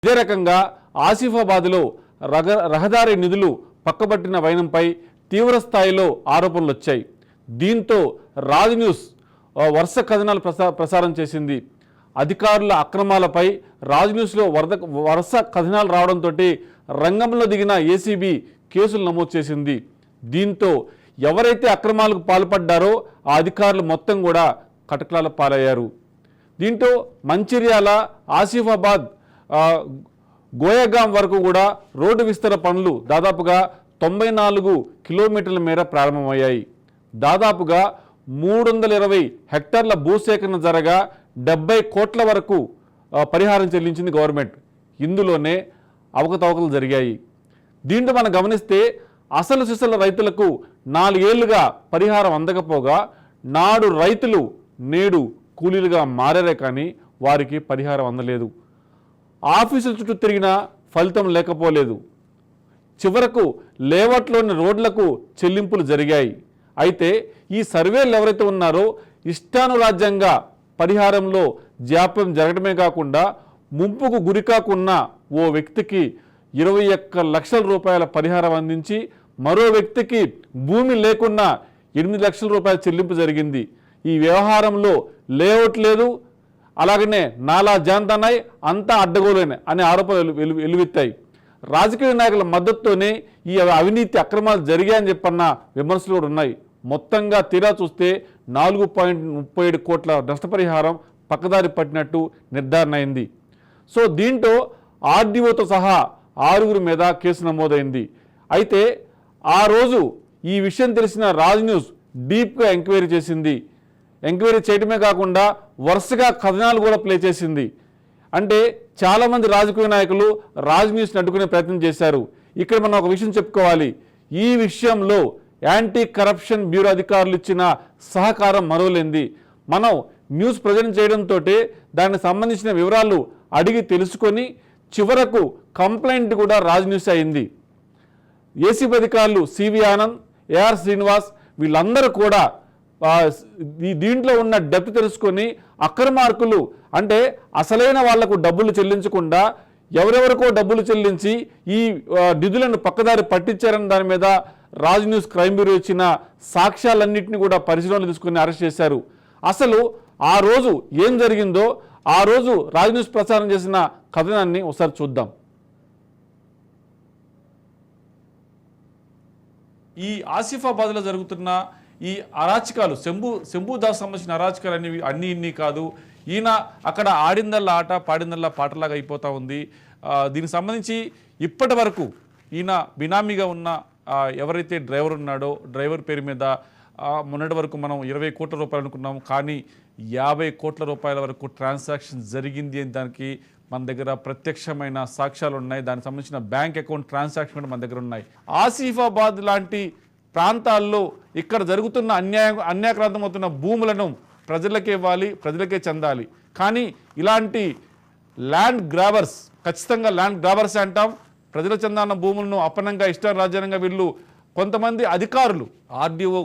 ఇదే రకంగా ఆసిఫాబాద్లో రహదారి నిధులు పక్కబట్టిన వైనంపై తీవ్ర స్థాయిలో ఆరోపణలు వచ్చాయి. దీంతో రాజ్ న్యూస్ వరుస కథనాలు ప్రసారం చేసింది. అధికారుల అక్రమాలపై రాజ్ న్యూస్లో వరుస కథనాలు రావడంతో రంగంలో దిగిన ఏసీబీ కేసులు నమోదు చేసింది. దీంతో ఎవరైతే అక్రమాలకు పాల్పడ్డారో ఆ అధికారులు మొత్తం కూడా కటకలాల పాలయ్యారు. దీంతో మంచిర్యాల, ఆసిఫాబాద్, గోయగాం వరకు కూడా రోడ్డు విస్తరణ పనులు దాదాపుగా 94 కిలోమీటర్ల మేర ప్రారంభమయ్యాయి. దాదాపుగా 320 హెక్టార్ల భూసేకరణ జరగా 70 కోట్ల వరకు పరిహారం చెల్లించింది గవర్నమెంట్. ఇందులోనే అవకతవకలు జరిగాయి. దీంట్లో మనం గమనిస్తే అసలు సిసల రైతులకు 4 ఏళ్లుగా పరిహారం అందకపోగా నాడు రైతులు నేడు కూలీలుగా మారారే కానీ వారికి పరిహారం అందలేదు. ఆఫీసుల చుట్టూ తిరిగినా ఫలితం లేకపోలేదు. చివరకు లేఅవుట్లోని రోడ్లకు చెల్లింపులు జరిగాయి. అయితే ఈ సర్వేలు ఎవరైతే ఉన్నారో ఇష్టానురాజ్యంగా పరిహారంలో జాప్యం జరగడమే కాకుండా ముంపుకు గురికాకున్న ఓ వ్యక్తికి 21 లక్షల రూపాయల పరిహారం అందించి మరో వ్యక్తికి భూమి లేకున్నా 8 లక్షల రూపాయల చెల్లింపు జరిగింది. ఈ వ్యవహారంలో లేఅవుట్ లేదు, అలాగనే నాలా జాంతనాయ్ అంతా అడ్డగోలేనే అనే ఆరోపణలు వెలువెత్తాయి. రాజకీయ నాయకుల మద్దతుతోనే ఈ అవినీతి అక్రమాలు జరిగాయని చెప్పన్న విమర్శలు కూడా ఉన్నాయి. మొత్తంగా తీరా చూస్తే 4.37 కోట్ల నష్టపరిహారం పక్కదారి పట్టినట్టు నిర్ధారణ అయింది. సో దీంట్లో ఆర్డీఓతో సహా 6 మీద కేసు నమోదైంది. అయితే ఆ రోజు ఈ విషయం తెలిసిన రాజ్ న్యూస్ డీప్గా ఎంక్వైరీ చేసింది. ఎంక్వైరీ చేయడమే కాకుండా వరుసగా కథనాలు కూడా ప్లే చేసింది. అంటే చాలామంది రాజకీయ నాయకులు రాజ్ న్యూస్ని అడ్డుకునే ప్రయత్నం చేశారు. ఇక్కడ మనం ఒక విషయం చెప్పుకోవాలి. ఈ విషయంలో యాంటీ కరప్షన్ బ్యూరో అధికారులు ఇచ్చిన సహకారం మరోలేంది. మనం న్యూస్ ప్రజెంట్ చేయడంతో దానికి సంబంధించిన వివరాలు అడిగి తెలుసుకొని చివరకు కంప్లైంట్ కూడా రాజ్ న్యూస్ అయింది. ఏసీబీ అధికారులు సివి ఆనంద్, ఏఆర్ శ్రీనివాస్ వీళ్ళందరూ కూడా దీంట్లో ఉన్న డెప్త్ తెలుసుకొని అక్రమార్కులు అంటే అసలైన వాళ్లకు డబ్బులు చెల్లించకుండా ఎవరెవరికో డబ్బులు చెల్లించి ఈ నిధులను పక్కదారి పట్టించారని దాని మీద రాజ్ న్యూస్ క్రైమ్ బ్యూరో ఇచ్చిన సాక్ష్యాలన్నింటినీ కూడా పరిశీలనలు తీసుకుని అరెస్ట్ చేశారు. అసలు ఆ రోజు ఏం జరిగిందో ఆ రోజు రాజ్ న్యూస్ ప్రచారం చేసిన కథనాన్ని ఒకసారి చూద్దాం. ఈ ఆసిఫాబాద్లో జరుగుతున్న ఈ అరాచకాలు శంభూదాస్ సంబంధించిన అరాచకాలు అన్నీ ఇన్ని కాదు. ఈయన అక్కడ ఆడిందల్లా ఆట పాడిందల్లా పాటలాగా అయిపోతూ ఉంది. దీనికి సంబంధించి ఇప్పటి వరకు ఈయన బినామీగా ఉన్న ఎవరైతే డ్రైవర్ ఉన్నాడో డ్రైవర్ పేరు మీద మొన్నటి వరకు మనం 20 కోట్ల రూపాయలు అనుకున్నాం, కానీ 50 కోట్ల రూపాయల వరకు ట్రాన్సాక్షన్ జరిగింది అని దానికి మన దగ్గర ప్రత్యక్షమైన సాక్ష్యాలు ఉన్నాయి. దానికి సంబంధించిన బ్యాంక్ అకౌంట్ ట్రాన్సాక్షన్ కూడా మన దగ్గర ఉన్నాయి. ఆసిఫాబాద్ లాంటి ప్రాంతాల్లో ఇక్కడ జరుగుతున్న అన్యాక్రాంతమవుతున్న భూములను ప్రజలకే ఇవ్వాలి, ప్రజలకే చెందాలి. కానీ ఇలాంటి ల్యాండ్ గ్రాబర్స్, ఖచ్చితంగా ల్యాండ్ గ్రాబర్స్ అంటాం, ప్రజల చెందాన్న భూములను అప్పనంగా ఇష్టారాజ్యంగా వీళ్ళు కొంతమంది అధికారులు ఆర్డీఓ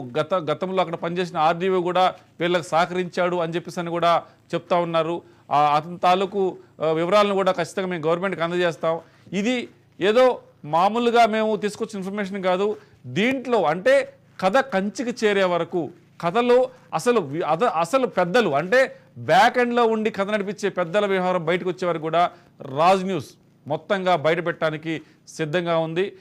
గతంలో అక్కడ పనిచేసిన ఆర్డీఓ కూడా వీళ్ళకి సహకరించాడు అని చెప్పేసి అని కూడా చెప్తా ఉన్నారు. అతని తాలూకు వివరాలను కూడా ఖచ్చితంగా మేము గవర్నమెంట్కి అందజేస్తాం. ఇది ఏదో మామూలుగా మేము తీసుకొచ్చిన ఇన్ఫర్మేషన్ కాదు. దీంట్లో అంటే కథ కంచికి చేరే వరకు కథలో అసలు పెద్దలు అంటే బ్యాక్ ఎండ్లో ఉండి కథ నడిపించే పెద్దల వ్యవహారం బయటకు వచ్చే వరకు కూడా రాజ్ న్యూస్ మొత్తంగా బయట పెట్టడానికి సిద్ధంగా ఉంది.